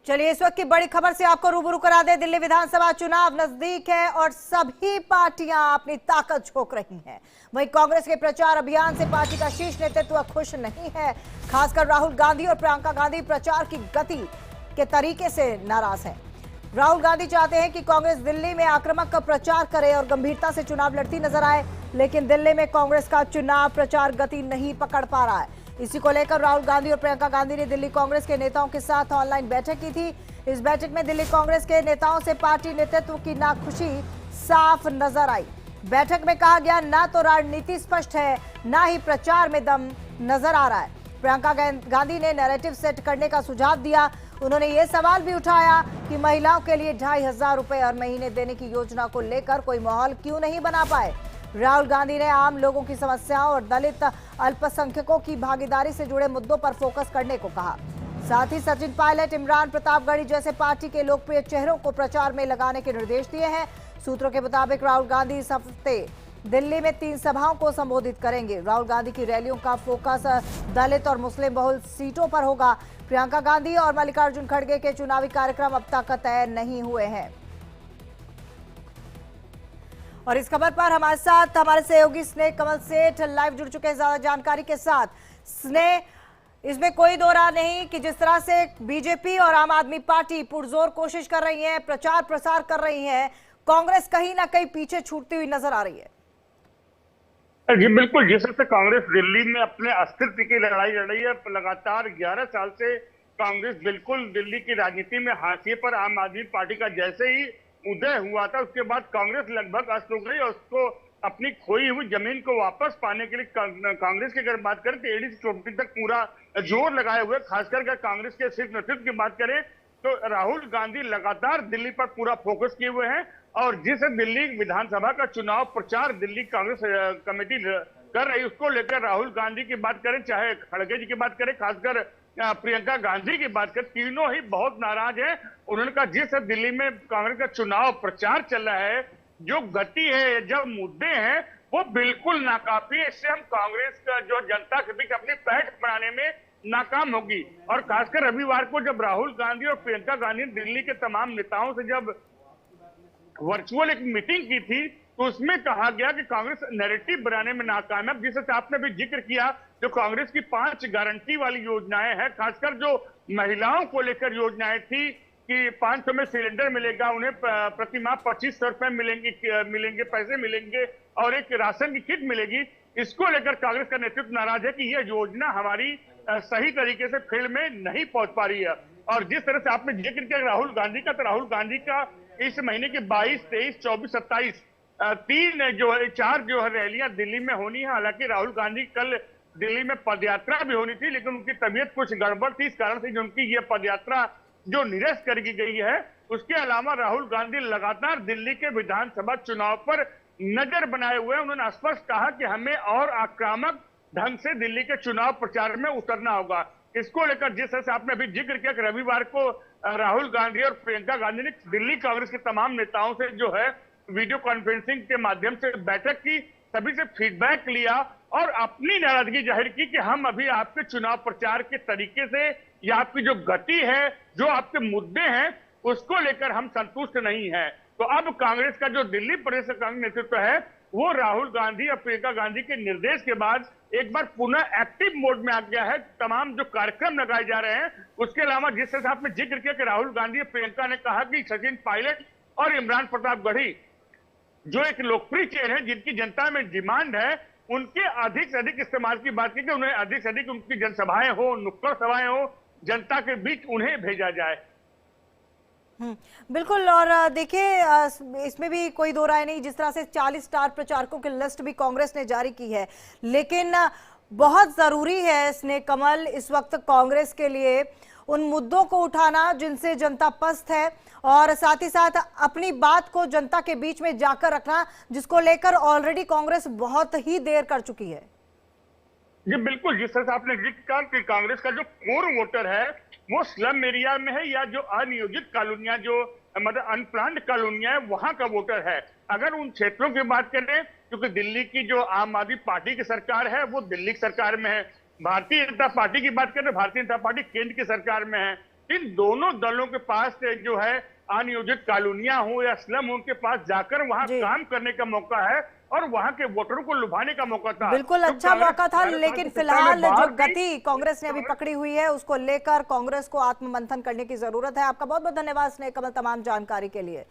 चलिए इस वक्त की बड़ी खबर से आपको रूबरू करा दे। दिल्ली विधानसभा चुनाव नजदीक है और सभी पार्टियां अपनी ताकत झोंक रही हैं। वहीं कांग्रेस के प्रचार अभियान से पार्टी का शीर्ष नेतृत्व खुश नहीं है। खासकर राहुल गांधी और प्रियंका गांधी प्रचार की गति के तरीके से नाराज है। राहुल गांधी चाहते हैं कि कांग्रेस दिल्ली में आक्रामक प्रचार करे और गंभीरता से चुनाव लड़ती नजर आए, लेकिन दिल्ली में कांग्रेस का चुनाव प्रचार गति नहीं पकड़ पा रहा है। इसी को लेकर राहुल गांधी और प्रियंका गांधी ने दिल्ली कांग्रेस के नेताओं के साथ ऑनलाइन बैठक की थी। इस बैठक में दिल्ली कांग्रेस के नेताओं से पार्टी नेतृत्व की नाखुशी साफ नजर आई। बैठक में कहा गया, ना तो रणनीति स्पष्ट है, ना ही प्रचार में दम नजर आ रहा है। प्रियंका गांधी ने नैरेटिव सेट करने का सुझाव दिया। उन्होंने ये सवाल भी उठाया कि महिलाओं के लिए 2500 रुपए हर महीने देने की योजना को लेकर कोई माहौल क्यों नहीं बना पाए। राहुल गांधी ने आम लोगों की समस्याओं और दलित अल्पसंख्यकों की भागीदारी से जुड़े मुद्दों पर फोकस करने को कहा। साथ ही सचिन पायलट, इमरान प्रतापगढ़ी जैसे पार्टी के लोकप्रिय चेहरों को प्रचार में लगाने के निर्देश दिए हैं। सूत्रों के मुताबिक राहुल गांधी इस हफ्ते दिल्ली में 3 सभाओं को संबोधित करेंगे। राहुल गांधी की रैलियों का फोकस दलित और मुस्लिम बहुल सीटों पर होगा। प्रियंका गांधी और मल्लिकार्जुन खड़गे के चुनावी कार्यक्रम अब तक तय नहीं हुए हैं। और इस खबर पर हमारे साथ हमारे सहयोगी स्नेह कमल सेठ लाइव जुड़ चुके हैं ज्यादा जानकारी के साथ। स्नेह, इसमें कोई दो राय नहीं कि जिस तरह से बीजेपी और आम आदमी पार्टी पुरजोर कोशिश कर रही है, प्रचार प्रसार कर रही है, कांग्रेस कहीं ना कहीं पीछे छूटती हुई नजर आ रही है। जी बिल्कुल, जिस तरह से कांग्रेस दिल्ली में अपने अस्तित्व की लड़ाई लड़ रही है, लगातार 11 साल से कांग्रेस बिल्कुल दिल्ली की राजनीति में हाशिए पर आम आदमी पार्टी का जैसे ही उदय हुआ था उसके बाद कांग्रेस लगभग अस्त हो गई और उसको अपनी खोई हुई जमीन को वापस पाने के लिए कांग्रेस की अगर बात करें तो एड़ी से चोटी तक पूरा जोर लगाए हुए। खासकर अगर कांग्रेस के शीर्ष नेतृत्व की बात करें तो राहुल गांधी लगातार दिल्ली पर पूरा फोकस किए हुए हैं और जिस दिल्ली विधानसभा का चुनाव प्रचार दिल्ली कांग्रेस कमेटी कर रही उसको लेकर राहुल गांधी की बात करें, चाहे खड़गे जी की बात करें, खासकर प्रियंका गांधी की बात करें, तीनों ही बहुत नाराज हैं। उन्होंने कहा जिस दिल्ली में कांग्रेस का चुनाव प्रचार चल रहा है, जो गति है, जो मुद्दे हैं, वो बिल्कुल नाकाफी है। इससे हम कांग्रेस का जो जनता के बीच अपनी पैठ बनाने में नाकाम होगी। और खासकर रविवार को जब राहुल गांधी और प्रियंका गांधी ने दिल्ली के तमाम नेताओं से जब वर्चुअल एक मीटिंग की थी तो उसमें कहा गया कि कांग्रेस नैरेटिव बनाने में नाकाम है। जिस आपने भी जिक्र किया, जो कांग्रेस की 5 गारंटी वाली योजनाएं हैं, खासकर जो महिलाओं को लेकर योजनाएं थी कि 500 में सिलेंडर मिलेगा, उन्हें प्रति माह 2500 रुपए मिलेंगे पैसे मिलेंगे और एक राशन की किट मिलेगी, इसको लेकर कांग्रेस का नेतृत्व नाराज है कि यह योजना हमारी सही तरीके से फील्ड में नहीं पहुंच पा रही है। और जिस तरह से आपने जिक्र किया राहुल गांधी का, तो राहुल गांधी का इस महीने के 22, 23, 24, 27 4 जो है रैलियां दिल्ली में होनी है। हालांकि राहुल गांधी कल दिल्ली में पदयात्रा भी होनी थी, लेकिन उनकी तबीयत कुछ गड़बड़ थी, इस कारण से जो उनकी ये पदयात्रा जो निरस्त कर दी गई है। उसके अलावा राहुल गांधी लगातार दिल्ली के विधानसभा चुनाव पर नजर बनाए हुए हैं। उन्होंने स्पष्ट कहा कि हमें और आक्रामक ढंग से दिल्ली के चुनाव प्रचार में उतरना होगा। इसको लेकर जिस तरह से आपने अभी जिक्र किया कि रविवार को राहुल गांधी और प्रियंका गांधी ने दिल्ली कांग्रेस के तमाम नेताओं से जो है वीडियो कॉन्फ्रेंसिंग के माध्यम से बैठक की, सभी से फीडबैक लिया और अपनी नाराजगी जाहिर की कि हम अभी आपके चुनाव प्रचार के तरीके से या आपकी जो गति है, जो आपके मुद्दे हैं, उसको लेकर हम संतुष्ट नहीं है। तो अब कांग्रेस का जो दिल्ली प्रदेश कांग्रेस नेतृत्व है वो राहुल गांधी और प्रियंका गांधी के निर्देश के बाद एक बार पुनः एक्टिव मोड में आ गया है। तमाम जो कार्यक्रम लगाए जा रहे हैं, उसके अलावा जिस तरह से आपने जिक्र किया कि राहुल गांधी और प्रियंका ने कहा कि सचिन पायलट और इमरान प्रतापगढ़ी जो एक लोकप्रिय चेहरे हैं, जिनकी जनता में डिमांड है, उनके अधिक से अधिक इस्तेमाल की बात की कि उन्हें अधिक से अधिक उनकी जनसभाएं हो, नुक्कड़ सभाएं हो, जनता के बीच उन्हें भेजा जाए। बिल्कुल। और देखिए इसमें भी कोई दो राय नहीं, जिस तरह से 40 स्टार प्रचारकों की लिस्ट भी कांग्रेस ने जारी की है, लेकिन बहुत जरूरी है स्नेह कमल इस वक्त कांग्रेस के लिए उन मुद्दों को उठाना जिनसे जनता पस्त है और साथ ही साथ अपनी बात को जनता के बीच में जाकर रखना, जिसको लेकर ऑलरेडी कांग्रेस बहुत ही देर कर चुकी है। जी बिल्कुल, जिस तरह से आपने जिक्र किया कि कांग्रेस का जो कोर वोटर है वो स्लम एरिया में है या जो अनियोजित कॉलोनियां, जो मतलब अनप्लान्ड कॉलोनियां है, वहां का वोटर है। अगर उन क्षेत्रों की बात करें, क्योंकि दिल्ली की जो आम आदमी पार्टी की सरकार है वो दिल्ली की सरकार में है, भारतीय जनता पार्टी की बात करें भारतीय जनता पार्टी केंद्र की सरकार में है, इन दोनों दलों के पास जो है अनियोजित कॉलोनियां हो या स्लम हो, उनके पास जाकर वहां जी। काम करने का मौका है और वहां के वोटरों को लुभाने का मौका था। बिल्कुल तो अच्छा कांग्रेस मौका था, 11 साल लेकिन की सत्ता फिलहाल में जो बाहर थी। गति कांग्रेस ने अभी पकड़ी हुई है उसको लेकर कांग्रेस को आत्ममंथन करने की जरूरत है। आपका बहुत बहुत धन्यवाद स्नेह कमल तमाम जानकारी के लिए।